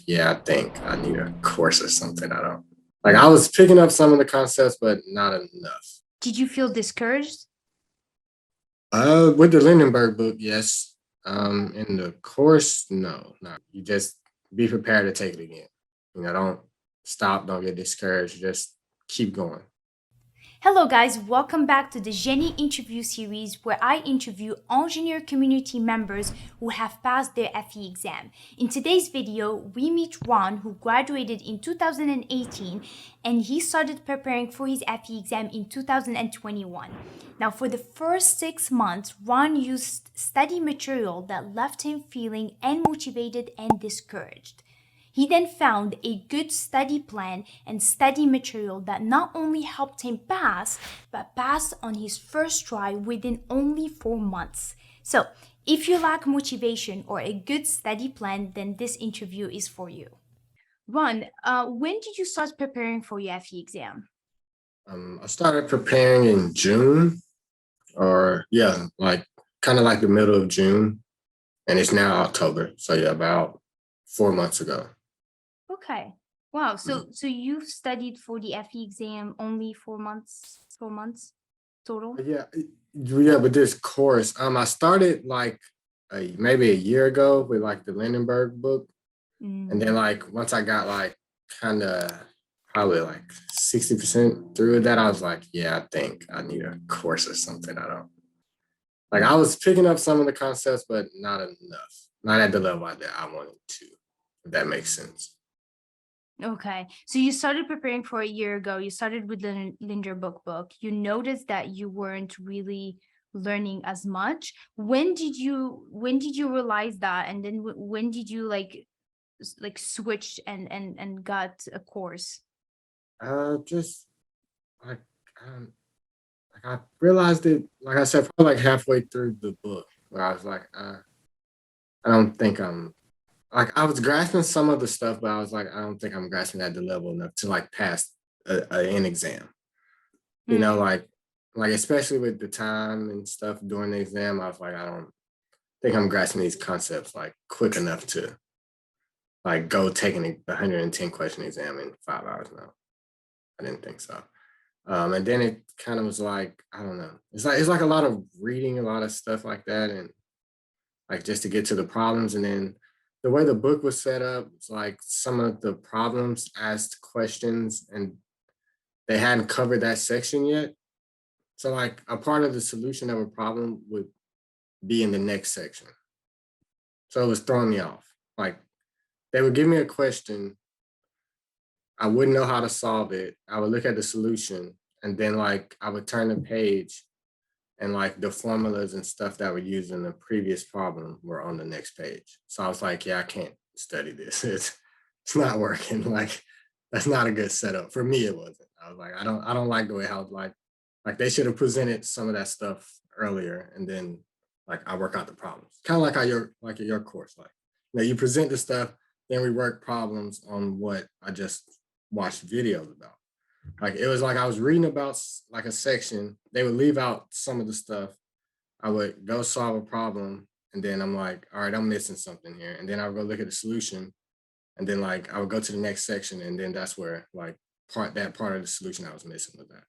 Yeah, I think I need a course or something. I don't like I was picking up some of the concepts, but not enough. Did you feel discouraged? With the Lindenberg book, yes. In the course, no, not. You just be prepared to take it again. Don't stop, don't get discouraged, just keep going. Hello, guys. Welcome back to the Genie interview series where I interview engineer community members who have passed their FE exam. In today's video, we meet Ron, who graduated in 2018 and he started preparing for his FE exam in 2021. Now, for the first 6 months, Ron used study material that left him feeling unmotivated and discouraged. He then found a good study plan and study material that not only helped him pass, but passed on his first try within only 4 months. So, if you lack motivation or a good study plan, then this interview is for you. Ron, when did you start preparing for your FE exam? I started preparing in June, or yeah, like kind of like the middle of June, and it's now October. So yeah, about 4 months ago. Okay. Wow. Mhm. So you've studied for the FE exam only 4 months, 4 months total? Yeah, but this course, I started like maybe a year ago with like the Lindenburg book, and then Mm. like once I got like kind of probably like 60% through that, I was like, yeah, I think I need a course or something. I don't like I was picking up some of the concepts, but not enough, not at the level that I wanted to. If that makes sense. Okay. So you started preparing for a year ago. You started with the Linderburg book. You noticed that you weren't really learning as much. When did you realize that? And then when did you like switch and got a course? Just like um, like I realized it, like I said, probably like halfway through the book, where I was like, I don't think I'm like I was grasping some of the stuff, but I was like, I don't think I'm grasping at the level enough to like pass an exam. You know, Mm. like especially with the time and stuff during the exam, I was like, I don't think I'm grasping these concepts like quick enough to like go taking a 110 question exam in 5 hours now. I didn't think so. And then it kind of was like, I don't know. It's like a lot of reading, a lot of stuff like that, and like just to get to the problems. And then the way the book was set up, it's like some of the problems asked questions and they hadn't covered that section yet. So like a part of the solution of a problem would be in the next section. So it was throwing me off. Like they would give me a question, I wouldn't know how to solve it. I would look at the solution and then like I would turn the page and like the formulas and stuff that were used in the previous problem were on the next page. So I was like, yeah, I can't study this. It's not working. Like that's not a good setup. For me, it wasn't. I was like, I don't like the way how like they should have presented some of that stuff earlier and then like I work out the problems. Kind of like how your course, like you present the stuff, then we work problems on what I just watched videos about. Like it was like I was reading about like a section. They would leave out some of the stuff. I would go solve a problem, and then I'm like, all right, I'm missing something here. And then I would go look at the solution, and then like I would go to the next section, and then that's where like part of the solution I was missing with that.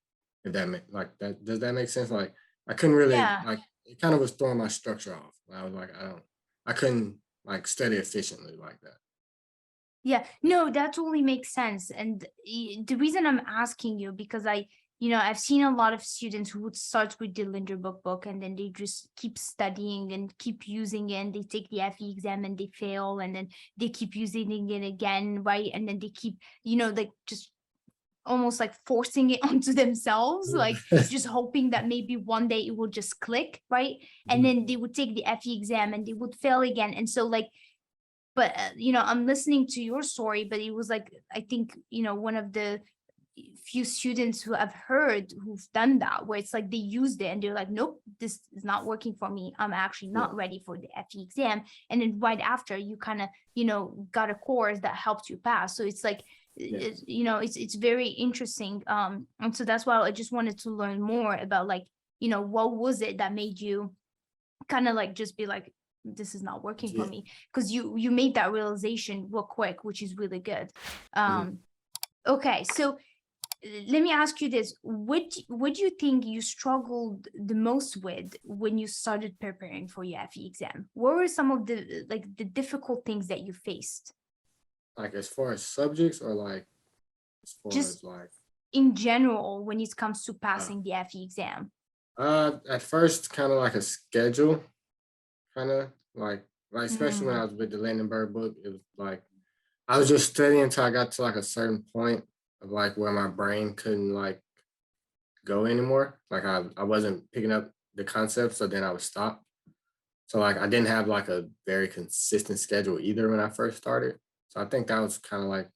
If that make like that does that make sense? Like I couldn't really Yeah. like it kind of was throwing my structure off. I was like, I couldn't like study efficiently like that. Yeah, no, that totally makes sense. And the reason I'm asking you, because I've seen a lot of students who would start with the Linderbook book and then they just keep studying and keep using it. And they take the FE exam and they fail, and then they keep using it again, right? And then they keep, like just almost like forcing it onto themselves, like just hoping that maybe one day it will just click, right? And then they would take the FE exam and they would fail again. And so like, but I'm listening to your story, but it was like, I think, one of the few students who I've heard who've done that, where it's like they used it and they're like, nope, this is not working for me, I'm actually Yeah. not ready for the FE exam. And then right after, you kind of got a course that helped you pass. So it's like, Yeah. it's very interesting. And so that's why I just wanted to learn more about, like, what was it that made you kind of like just be like, this is not working for Yeah. me, because you made that realization real quick, which is really good. Okay, so let me ask you this: what do you think you struggled the most with when you started preparing for your FE exam? What were some of the difficult things that you faced? Like as far as subjects or like as far Just as like in general, when it comes to uh, passing the FE exam. at first kind of like a schedule, kind of like especially when I Mm, was with the Lindenberg book, it was like I was just studying until I got to like a certain point of like where my brain couldn't like go anymore. Like I wasn't picking up the concept, so then I would stop. So like I didn't have like a very consistent schedule either when I first started. So I think that was kind of like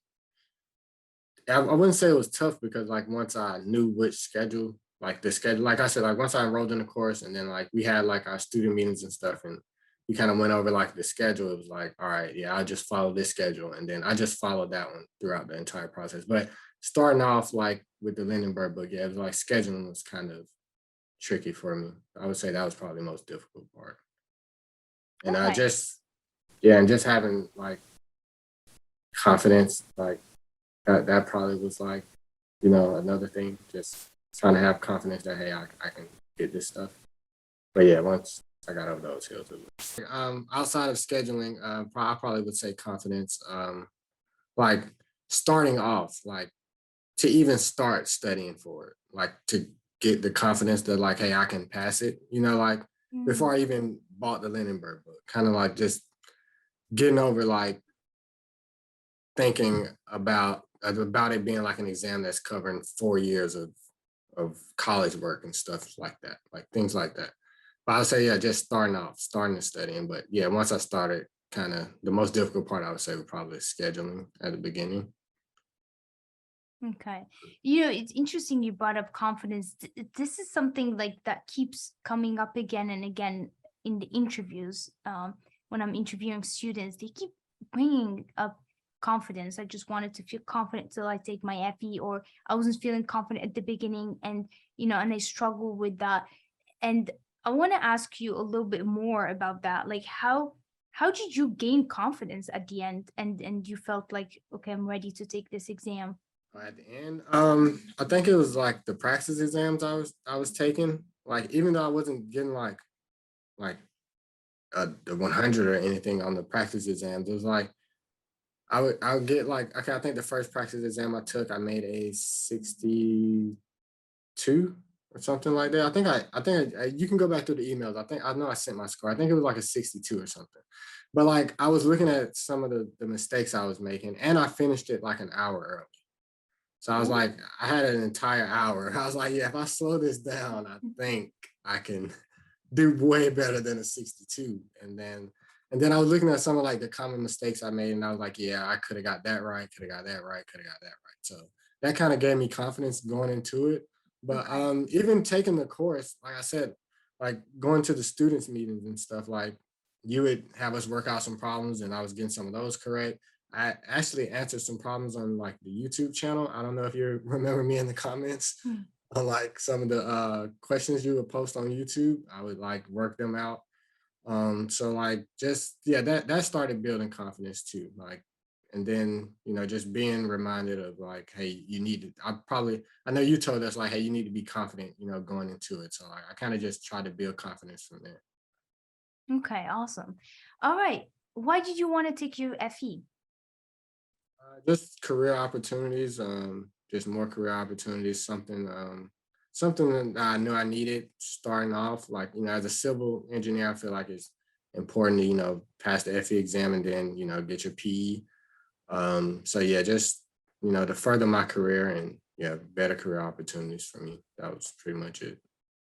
I wouldn't say it was tough because like once I knew which schedule, like the schedule, like I said, like once I enrolled in the course and then like we had like our student meetings and stuff and we kind of went over like the schedule. It was like, all right, yeah, I'll just follow this schedule. And then I just followed that one throughout the entire process. But starting off like with the Lindenburg book, yeah, it was like scheduling was kind of tricky for me. I would say that was probably the most difficult part. And I okay. just, yeah, and just having like confidence, like that probably was like, another thing, just trying to have confidence that, hey, I can get this stuff. But yeah, once I got over those hills, outside of scheduling, I probably would say confidence, like starting off, like to even start studying for it, like to get the confidence that like, hey, I can pass it, like Mm, before I even bought the Lindenberg book, kind of like just getting over like thinking about it being like an exam that's covering 4 years of college work and stuff like that, like things like that. But I would say, yeah, just starting to studying. But yeah, once I started, kind of the most difficult part I would say would probably scheduling at the beginning. okay. You know, it's interesting you brought up confidence. This is something like that keeps coming up again and again in the interviews. When I'm interviewing students, they keep bringing up confidence. I just wanted to feel confident till I take my FE, or I wasn't feeling confident at the beginning, and and I struggle with that. And I want to ask you a little bit more about that. Like how did you gain confidence at the end, and you felt like, okay, I'm ready to take this exam? At the end, I think it was like the practice exams I was taking. Like even though I wasn't getting like the 100 or anything on the practice exams, it was like I would get like, okay, I think the first practice exam I took, I made a 62 or something like that. I think you can go back through the emails. I know I sent my score. I think it was like a 62 or something. But like I was looking at some of the mistakes I was making, and I finished it like an hour early. So I was Ooh, like, I had an entire hour. I was like, yeah, if I slow this down, I think I can do way better than a 62. And then I was looking at some of like the common mistakes I made, and I was like, yeah, I could have got that right, could have got that right, could have got that right. So that kind of gave me confidence going into it. But okay. even taking the course, like I said, like going to the students meetings and stuff, like you would have us work out some problems, and I was getting some of those correct. I actually answered some problems on like the YouTube channel. I don't know if you remember me in the comments Hmm. on like some of the questions you would post on YouTube. I would like work them out. So like just yeah, that started building confidence too. Like, and then just being reminded of like, hey, you need to. I know you told us like, hey, you need to be confident, going into it. So like, I kind of just try to build confidence from there. Okay, awesome. All right. Why did you want to take your FE? Just career opportunities, just more career opportunities, something that I knew I needed starting off. Like, as a civil engineer, I feel like it's important to, pass the FE exam and then, get your PE. So yeah, just, to further my career and yeah, better career opportunities for me. That was pretty much it.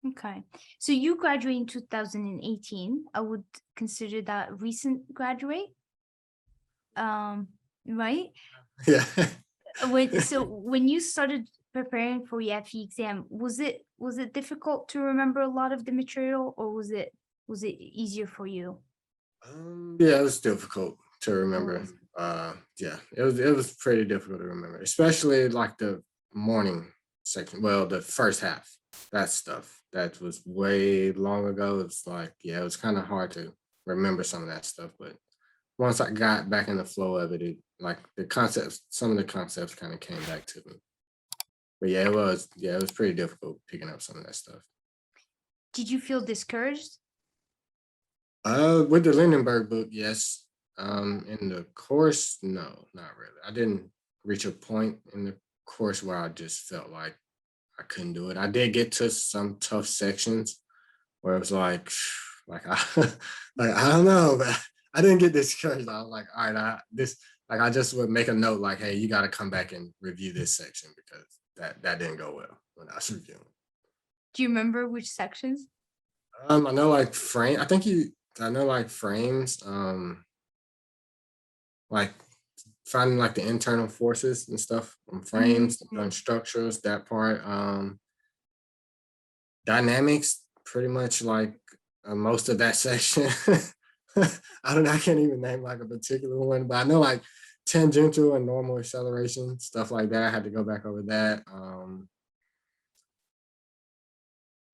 Okay. So you graduated in 2018. I would consider that recent graduate. Um, right? Yeah. When you started preparing for your FE exam, was it difficult to remember a lot of the material, or was it easier for you? Yeah, it was difficult to It remember. was. Yeah, it was pretty difficult to remember, especially like the morning section. Well, the first half, that stuff that was way long ago. It's like, yeah, it was kind of hard to remember some of that stuff. But once I got back in the flow of it, like the concepts, some of the concepts kind of came back to me. But yeah, it was pretty difficult picking up some of that stuff. Did you feel discouraged? With the Lindenberg book, yes. In the course, no, not really. I didn't reach a point in the course where I just felt like I couldn't do it. I did get to some tough sections where it was like I, like I don't know, but I didn't get discouraged. I was like, all right, I just would make a note like, hey, you got to come back and review this section because that didn't go well when I was reviewing. Do you remember which sections? I know like frame. I know like frames. Like finding like the internal forces and stuff on frames, on structures, that part. Dynamics, pretty much like most of that section. I don't know, I can't even name like a particular one, but I know like tangential and normal acceleration, stuff like that. I had to go back over that.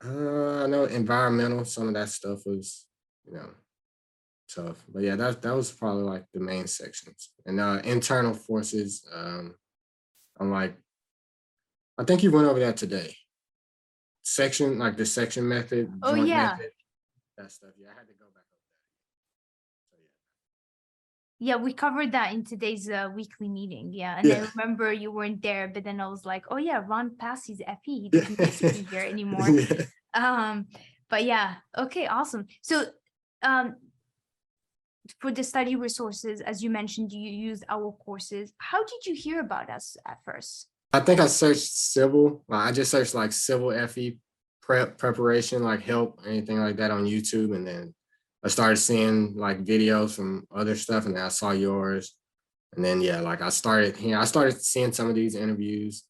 I know environmental, some of that stuff was, you know, tough. But yeah, that was probably like the main sections. And internal forces, I'm like, I think you went over that today. Section, like the section method, Oh joint yeah. method, that stuff. Yeah, I had to go back over that. So Yeah, we covered that in today's weekly meeting. Yeah. And I remember you weren't there, but then I was like, oh yeah, Ron passed his FE. He doesn't need to be here anymore. yeah. But yeah, okay, awesome. So for the study resources, as you mentioned, you used our courses. How did you hear about us at first? I think I searched civil. I just searched like civil FE preparation, like help, anything like that on YouTube. And then I started seeing like videos from other stuff and then I saw yours. And then, yeah, like I started seeing some of these interviews.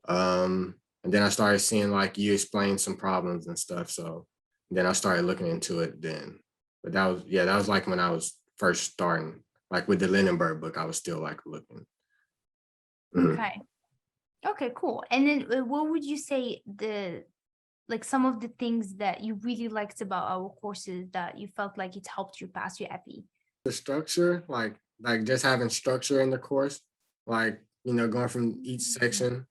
And then I started seeing like you explain some problems and stuff. So then I started looking into it then. But that was like when I was first starting, like with the Lindenburg book, I was still like looking. Okay. Okay, cool. And then what would you say like some of the things that you really liked about our courses that you felt like it helped you pass your FE? The structure, like just having structure in the course, like, you know, going from each section,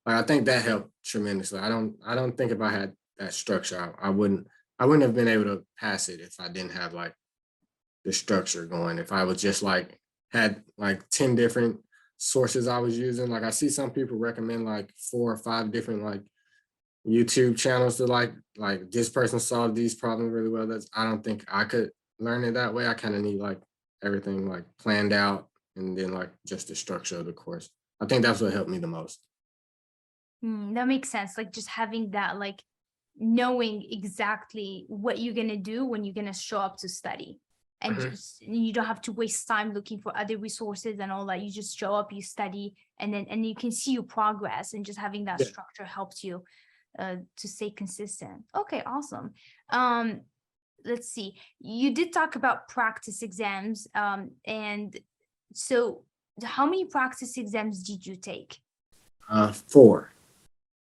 like I think that helped tremendously. I don't think if I had that structure, I wouldn't have been able to pass it if I didn't have like the structure going. If I was just like had like 10 different sources I was using, like I see some people recommend like 4 or 5 different like YouTube channels to like this person solved these problems really well. I don't think I could learn it that way. I kind of need like everything like planned out and then like just the structure of the course. I think that's what helped me the most. That makes sense. Like just having that, like knowing exactly what you're gonna do when you're gonna show up to study. And you don't have to waste time looking for other resources and all that. You just show up, you study, and you can see your progress. And just having that structure helps you to stay consistent. Okay, awesome. Let's see. You did talk about practice exams, and so how many practice exams did you take? 4.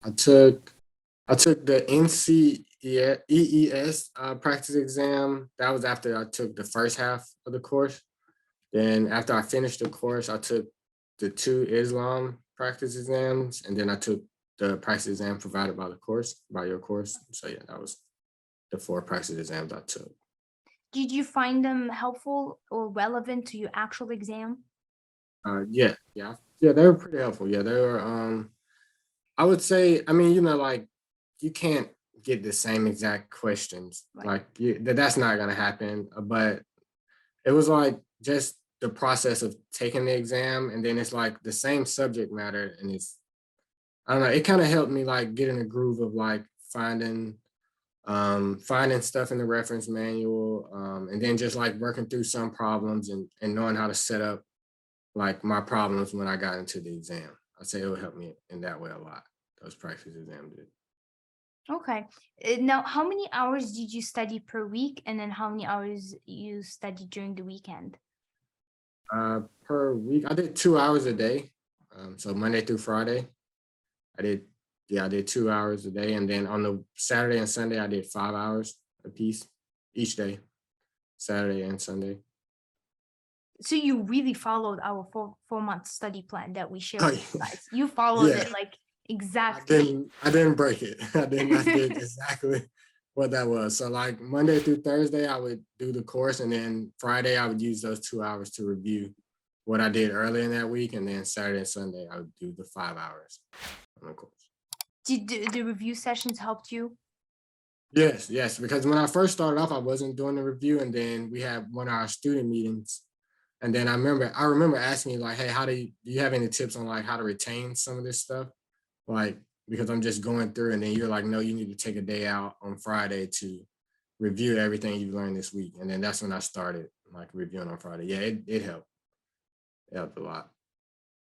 I took the NCEES practice exam. That was after I took the first half of the course. Then after I finished the course, I took the 2 Islam practice exams, and then I took the practice exam provided by your course. So yeah, that was the 4 practice exams I took. Did you find them helpful or relevant to your actual exam? Yeah, they were pretty helpful. Yeah, they were. I would say, I mean, you know, like you can't get the same exact questions. Right. Like that's not gonna happen. But it was like just the process of taking the exam, and then it's like the same subject matter, and I don't know. It kind of helped me like get in a groove of like finding stuff in the reference manual, and then just like working through some problems and knowing how to set up like my problems when I got into the exam. I'd say it would help me in that way a lot. Those practice exams did. Okay. Now, how many hours did you study per week? And then how many hours you studied during the weekend? Per week, I did 2 hours a day. So Monday through Friday, I did, I did 2 hours a day. And then on the Saturday and Sunday, I did 5 hours a piece each day. Saturday and Sunday. So you really followed our 4 month study plan that we shared Oh, with you guys. You followed yeah. it like I exactly. didn't I didn't break it. I did exactly what that was. So like Monday through Thursday, I would do the course, and then Friday I would use those 2 hours to review what I did earlier in that week, and then Saturday and Sunday I would do the 5 hours on the course. Did the review sessions helped you? Yes, yes, because when I first started off, I wasn't doing the review, and then we had one of our student meetings, and then I remember asking you like, hey, how do you have any tips on like how to retain some of this stuff? Like, because I'm just going through, and then you're like, no, you need to take a day out on Friday to review everything you've learned this week. And then that's when I started like reviewing on Friday. Yeah, it helped. It helped a lot.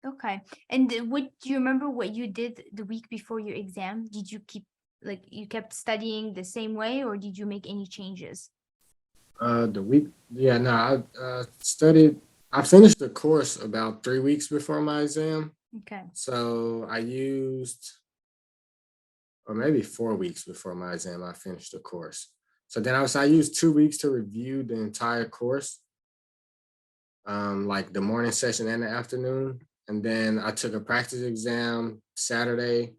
Okay. And what do you remember what you did the week before your exam? Did you keep like you kept studying the same way or did you make any changes? The week, yeah, no, I studied. I finished the course about 3 weeks before my exam, Okay. so I used, or maybe 4 weeks before my exam, I finished the course. So then I used 2 weeks to review the entire course, like the morning session and the afternoon. And then I took a practice exam Saturday,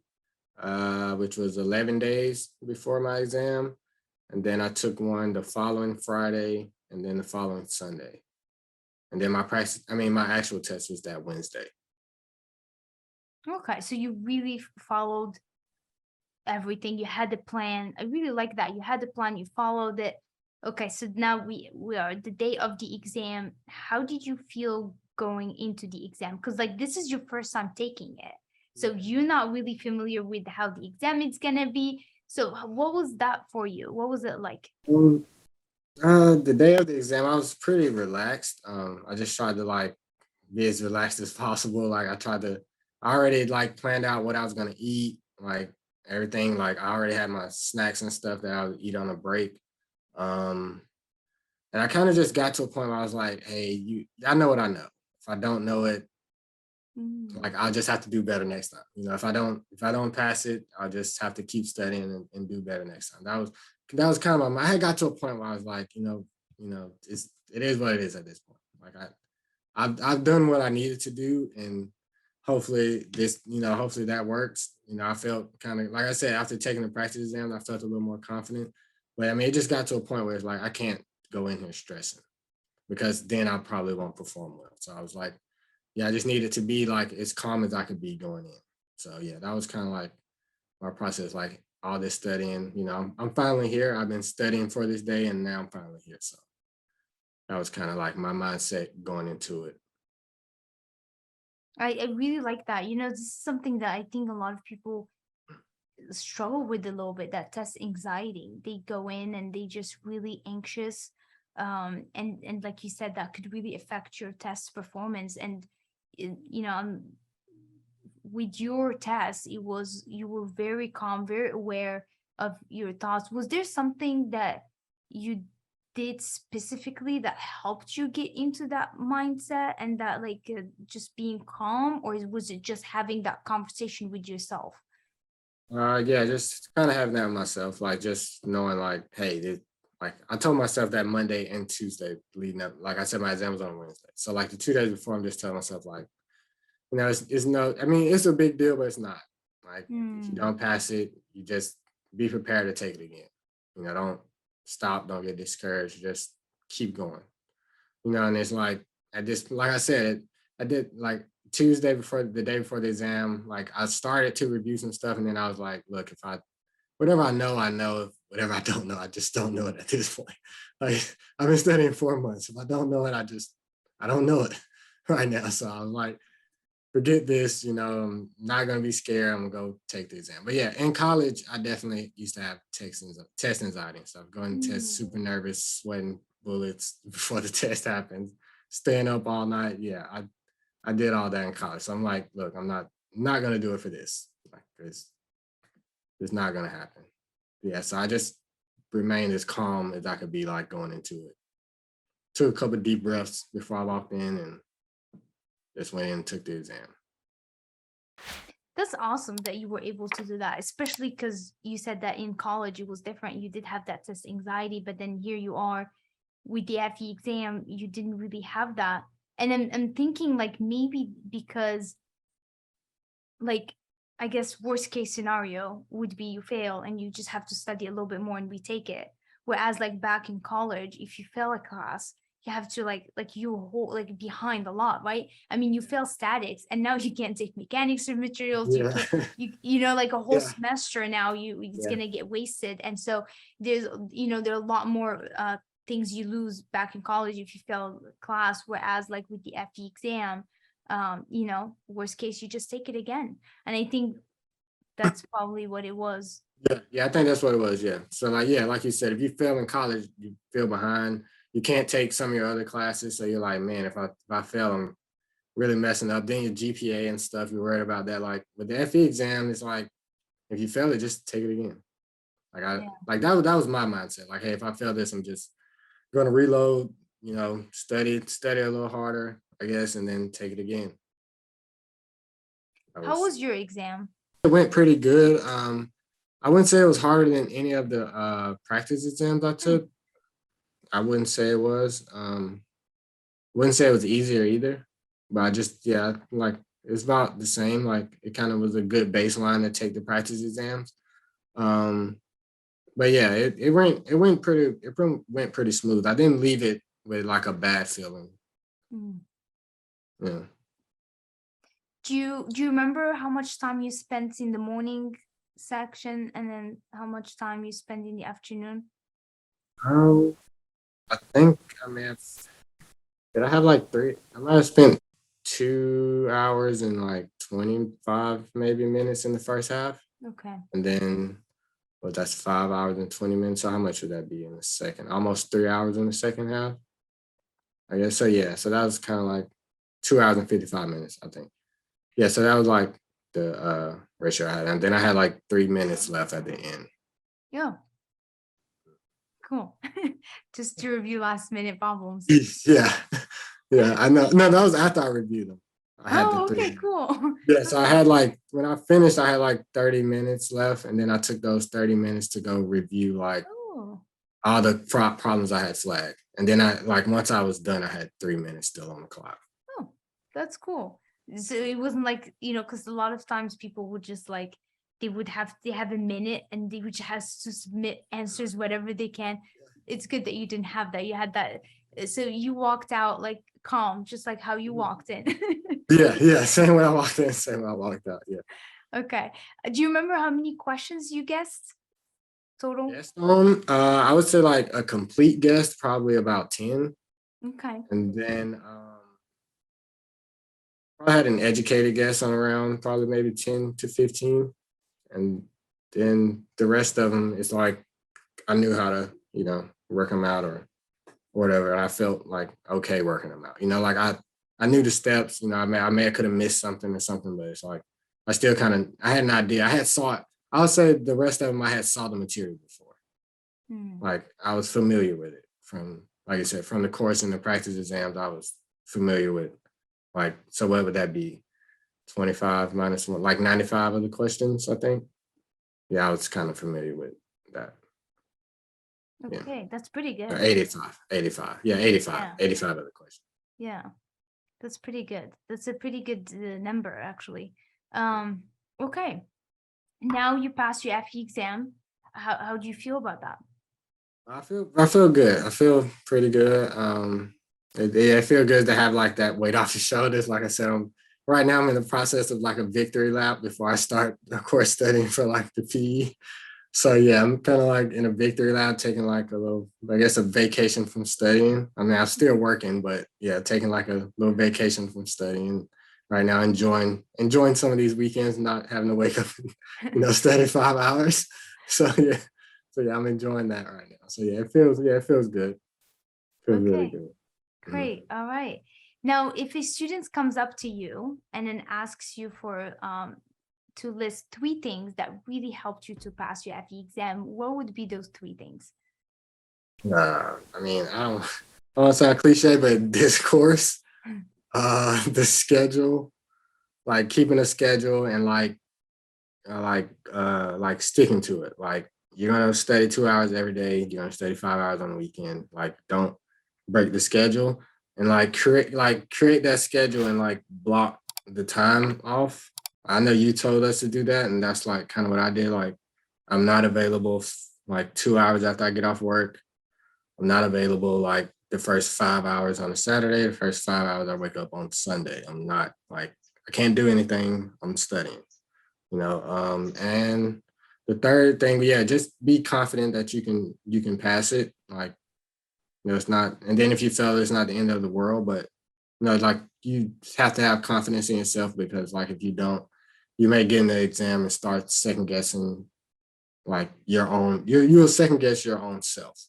which was 11 days before my exam. And then I took one the following Friday and then the following Sunday. And then my actual test was that Wednesday. Okay. So you really followed everything. You had the plan. I really like that. You had the plan, you followed it. Okay, so now we are the day of the exam. How did you feel going into the exam? Because like this is your first time taking it. So you're not really familiar with how the exam is gonna be. So what was that for you? What was it like? Um, the day of the exam, I was pretty relaxed. I just tried to like be as relaxed as possible. I already like planned out what I was gonna eat, like everything. Like I already had my snacks and stuff that I would eat on a break. Um, and I kind of just got to a point where I was like, hey, I know what I know. If I don't know it, Mm. like I'll just have to do better next time. If I don't pass it, I'll just have to keep studying and do better next time. That was kind of I had got to a point where I was like, it is what it is at this point. Like I've done what I needed to do, and hopefully that works. I felt kind of like I said, after taking the practice exam, I felt a little more confident. But I mean, it just got to a point where it's like I can't go in here stressing, because then I probably won't perform well. So I was like, yeah, I just needed to be like as calm as I could be going in. So yeah, that was kind of like my process, like all this studying. I'm finally here. I've been studying for this day, and now I'm finally here. So that was kind of like my mindset going into it. I really like that. This is something that I think a lot of people struggle with a little bit, that test anxiety. They go in and they just really anxious, and like you said, that could really affect your test performance. And you know with your test, you were very calm, very aware of your thoughts. Was there something that you did specifically that helped you get into that mindset and that like just being calm, or was it just having that conversation with yourself? Yeah, just kind of having that myself, like just knowing like, hey, like I told myself that Monday and Tuesday leading up. Like I said, my exam was on Wednesday, so like the 2 days before, I'm just telling myself like, it's no, I mean, it's a big deal, but it's not. Like, if you Mm. don't pass it, you just be prepared to take it again. Don't stop, don't get discouraged, just keep going. And it's like, like I said, I did like Tuesday before the day before the exam, like I started to review some stuff, and then I was like, look, whatever I know, I know. Whatever I don't know, I just don't know it at this point. Like, I've been studying 4 months. If I don't know it, I don't know it right now. So I was like, forget this, I'm not gonna be scared. I'm gonna go take the exam. But yeah, in college, I definitely used to have test anxiety and stuff. Going to test, Mm. super nervous, sweating bullets before the test happens, staying up all night. Yeah, I did all that in college. So I'm like, look, I'm not gonna do it for this. Like it's not gonna happen. Yeah, so I just remained as calm as I could be, like going into it. Took a couple of deep breaths before I walked in, and just went in and took the exam. That's awesome that you were able to do that, especially because you said that in college it was different. You did have that test anxiety, but then here you are. with the FE exam, you didn't really have that. And I'm thinking like maybe because like I guess worst case scenario would be you fail and you just have to study a little bit more and retake it. Whereas like back in college, if you fail a class, you have to like you whole like behind a lot, right? I mean, you fail statics and now you can't take mechanics of materials. You Yeah. can't you know like a whole Yeah. semester now it's Yeah. gonna get wasted. And so there's there are a lot more things you lose back in college if you fail a class. Whereas like with the FE exam, worst case, you just take it again. And I think that's probably what it was. Yeah, yeah, I think that's what it was. Yeah. So like, yeah, like you said, if you fail in college, you feel behind. You can't take some of your other classes. So you're like, man, if I fail, I'm really messing up. Then your GPA and stuff, you're worried about that. Like with the FE exam, it's like if you fail it, just take it again. Like Yeah. like that was my mindset. Like, hey, if I fail this, I'm just gonna reload, study a little harder, I guess, and then take it again. That How was was your exam? It went pretty good. I wouldn't say it was harder than any of the practice exams I Hmm. took. I wouldn't say it was. Wouldn't say it was easier either. But I just like it's about the same. Like it kind of was a good baseline to take the practice exams. Um, but yeah, it went pretty smooth. I didn't leave it with like a bad feeling. Hmm. Yeah. Do you remember how much time you spent in the morning section and then how much time you spent in the afternoon? Um, I think I may have. Did I have like three? I might have spent 2 hours and like 25 maybe minutes in the first half. Okay. And then, well, that's 5 hours and 20 minutes. So how much would that be in the second? Almost 3 hours in the second half. I guess so. Yeah. So that was kind of like 2 hours and 55 minutes, I think. Yeah. So that was like the ratio I had. And then I had like 3 minutes left at the end. Yeah. Cool. Just to review last minute problems. Yeah. Yeah. I know. No, that was after I reviewed them. I had the Oh, three okay, minutes. cool. Yeah, so I had like when I finished, I had like 30 minutes left, and then I took those 30 minutes to go review like Oh. all the problems I had flagged. And then I like once I was done, I had 3 minutes still on the clock. Oh, that's cool. So it wasn't like, because a lot of times people would just like they have a minute and they would just have to submit answers whatever they can. It's good that you didn't have that. You had that. So you walked out like calm, just like how you walked in. Yeah, yeah. Same way I walked in, same way I walked out. Yeah. Okay. Do you remember how many questions you guessed total? Guest I would say like a complete guest, probably about 10. Okay. And then I had an educated guess on around probably maybe 10 to 15. And then the rest of them is like I knew how to, work them out or whatever. And I felt like okay working them out. Like I knew the steps, I may have could have missed something or something, but it's like I still I had an idea. I would say the rest of them I had saw the material before. Hmm. Like I was familiar with it from, like I said, from the course and the practice exams, I was familiar with like, so what would that be? 25 minus one, like 95 of the questions, I think. Yeah, I was kind of familiar with that. Yeah. Okay, that's pretty Or good. 85, 85. Yeah, 85, Yeah. 85 of the questions. Yeah. That's pretty good. That's a pretty good number, actually. Um, okay. Now you passed your FE exam. How do you feel about that? I feel good. I feel pretty good. I feel good to have like that weight off your shoulders. Like I said, right now I'm in the process of like a victory lap before I start, of course, studying for like the PE. So yeah, I'm kind of like in a victory lap, taking like a little, I guess, a vacation from studying. I mean, I'm still working, but yeah, taking like a little vacation from studying right now, enjoying some of these weekends, not having to wake up, and, study 5 hours. So yeah, I'm enjoying that right now. So it feels good. Feels really Okay, good. Mhm. great. All right. Now, if a student comes up to you and then asks you for to list 3 things that really helped you to pass your FE exam, what would be those 3 things? I mean, I don't want to sound cliche, but discourse, the schedule, like keeping a schedule and like sticking to it. Like you're gonna study 2 hours every day. You're gonna study 5 hours on the weekend. Like break the schedule and like create that schedule and like block the time off. I know you told us to do that, and that's like kind of what I did. Like I'm not available like 2 hours after I get off work. I'm not available like the first 5 hours on a Saturday. The first 5 hours I wake up on Sunday. I'm not like I can't do anything. I'm studying, and the third thing, yeah, just be confident that you can pass it. Like, it's not, and then if you fail, it's not the end of the world, but like you have to have confidence in yourself, because like if you don't, you may get in the exam and start second guessing like you'll second guess your own self.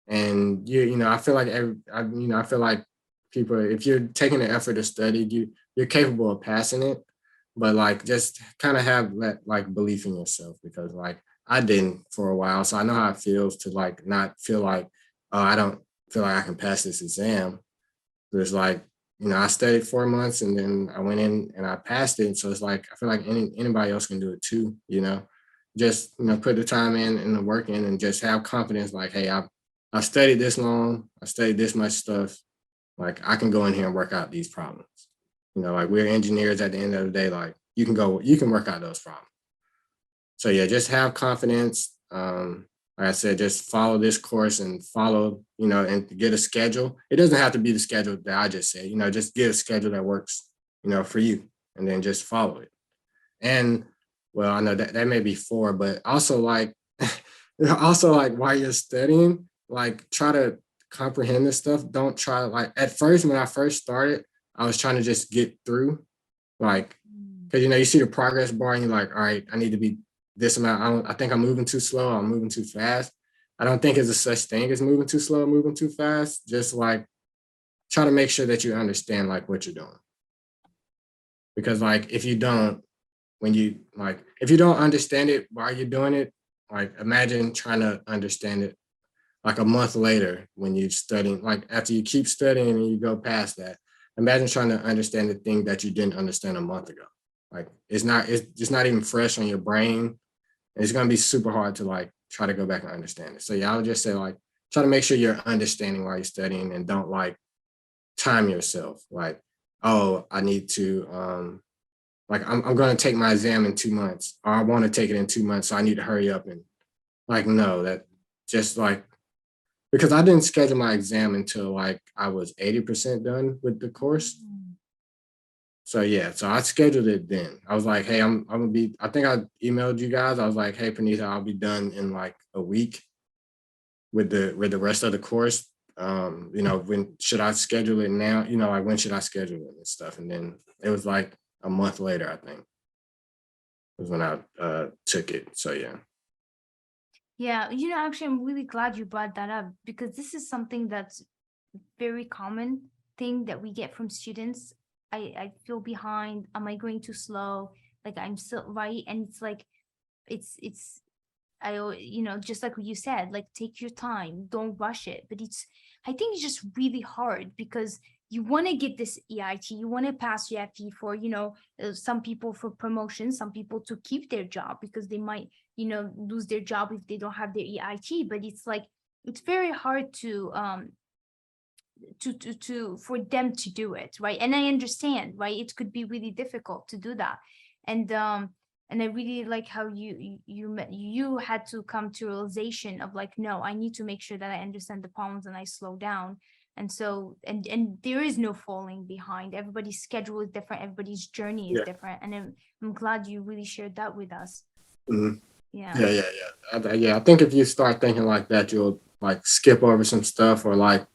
And I feel like I feel like people, if you're taking the effort to study, you're capable of passing it, but like just kind of have that like belief in yourself, because like I didn't for a while, so I know how it feels to like not feel like, oh, I don't feel like I can pass this exam. But it's like, I studied 4 months and then I went in and I passed it. So it's like I feel like anybody else can do it too. Just put the time in and the work in, and just have confidence. Like, hey, I studied this long. I studied this much stuff. Like I can go in here and work out these problems. Like we're engineers at the end of the day. Like you can work out those problems. So yeah, just have confidence. Like I said, just follow this course and follow, and get a schedule. It doesn't have to be the schedule that I just said. Just get a schedule that works, for you, and then just follow it. And well, I know that may be four, but also like, also like while you're studying, like try to comprehend this stuff. Don't try to like, at first, when I first started, I was trying to just get through, like, because you see the progress bar and you're like, all right, I need to be this amount. I think I'm moving too slow. I'm moving too fast. I don't think there's a such thing as moving too slow, moving too fast. Just like try to make sure that you understand like what you're doing. Because like if you don't, if you don't understand it while you're doing it, like imagine trying to understand it like a month later when you're studying, like after you keep studying and you go past that, imagine trying to understand the thing that you didn't understand a month ago. Like it's just not even fresh on your brain. And it's going to be super hard to like try to go back and understand it. So yeah, I would just say like, try to make sure you're understanding while you're studying, and don't like time yourself. Like, oh, I need to, like I'm going to take my exam in 2 months, or I want to take it in 2 months. So I need to hurry up, and like, no, that just like, because I didn't schedule my exam until like I was 80% done with the course. So yeah, so I scheduled it then. I was like, hey, I'm gonna be, I think I emailed you guys. I was like, hey, Pranita, I'll be done in like a week with the rest of the course. When should I schedule it now? Like when should I schedule it and stuff? And then it was like a month later, I think, was when I took it. So yeah. Yeah, actually, I'm really glad you brought that up, because this is something that's very common thing that we get from students. I feel behind. Am I going too slow? Like I'm still right, and it's like, it's just like what you said, like take your time, don't rush it. But I think it's just really hard, because you want to get this EIT, you want to pass your FE for, some people for promotion, some people to keep their job, because they might, lose their job if they don't have their EIT. But it's like, it's very hard to for them to do it, right? And I understand, right? It could be really difficult to do that. And I really like how you had to come to realization of like, no, I need to make sure that I understand the problems and I slow down. And so, and there is no falling behind. Everybody's schedule is different, everybody's journey is Yeah. different. And I'm glad you really shared that with us. Mhm. Yeah. Yeah. I think if you start thinking like that, you'll like skip over some stuff, or like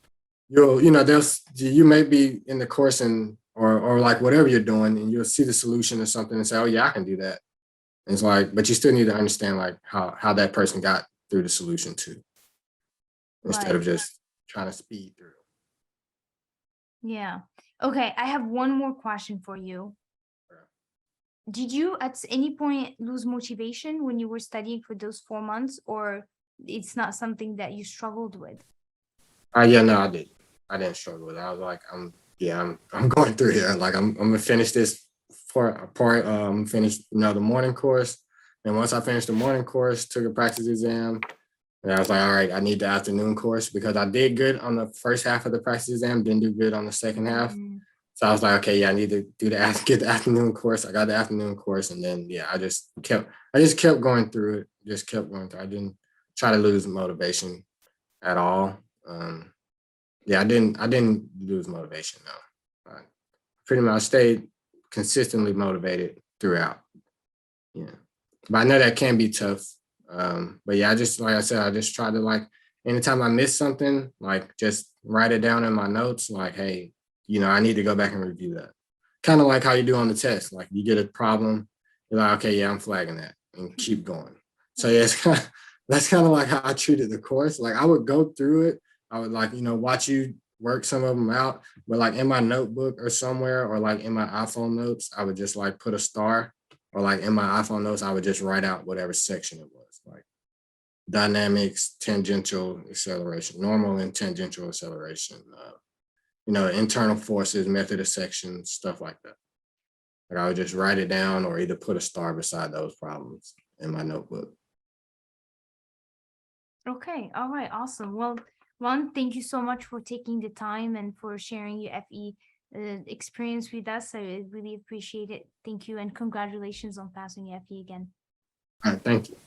you may be in the course and or like whatever you're doing, and you'll see the solution or something and say, oh yeah, I can do that. And it's like, but you still need to understand like how that person got through the solution too, instead Right. of just trying to speed through. Yeah. Okay, I have one more question for you. Did you at any point lose motivation when you were studying for those 4 months, or it's not something that you struggled with? Yeah, no, I did. I didn't struggle with it. I was like, I'm going through here. Like I'm gonna finish this finish the morning course. And once I finished the morning course, took a practice exam, And I was like, all right, I need the afternoon course because I did good on the first half of the practice exam, didn't do good on the second half. Mm-hmm. So I was like, okay, yeah, I need to get the afternoon course. I got the afternoon course, and then yeah, I just kept going through it. Just kept going through. I didn't try to lose motivation at all. Yeah, I didn't lose motivation though. I pretty much stayed consistently motivated throughout. Yeah, but I know that can be tough. But yeah, I just like I said, I just try to like anytime I miss something, like just write it down in my notes. Like, hey, I need to go back and review that. Kind of like how you do on the test. Like you get a problem, you're like, okay, yeah, I'm flagging that, and keep going. So yeah, that's kind of like how I treated the course. Like I would go through it. I would like watch you work some of them out, but like in my notebook or somewhere, or like in my iPhone notes, I would just like put a star, or like in my iPhone notes, I would just write out whatever section it was, like dynamics, tangential acceleration, normal and tangential acceleration, internal forces, method of section, stuff like that. Like I would just write it down or either put a star beside those problems in my notebook. Okay, all right, awesome. Well, Ron, thank you so much for taking the time and for sharing your FE experience with us. I really appreciate it. Thank you, and congratulations on passing your FE again. All right, thank you.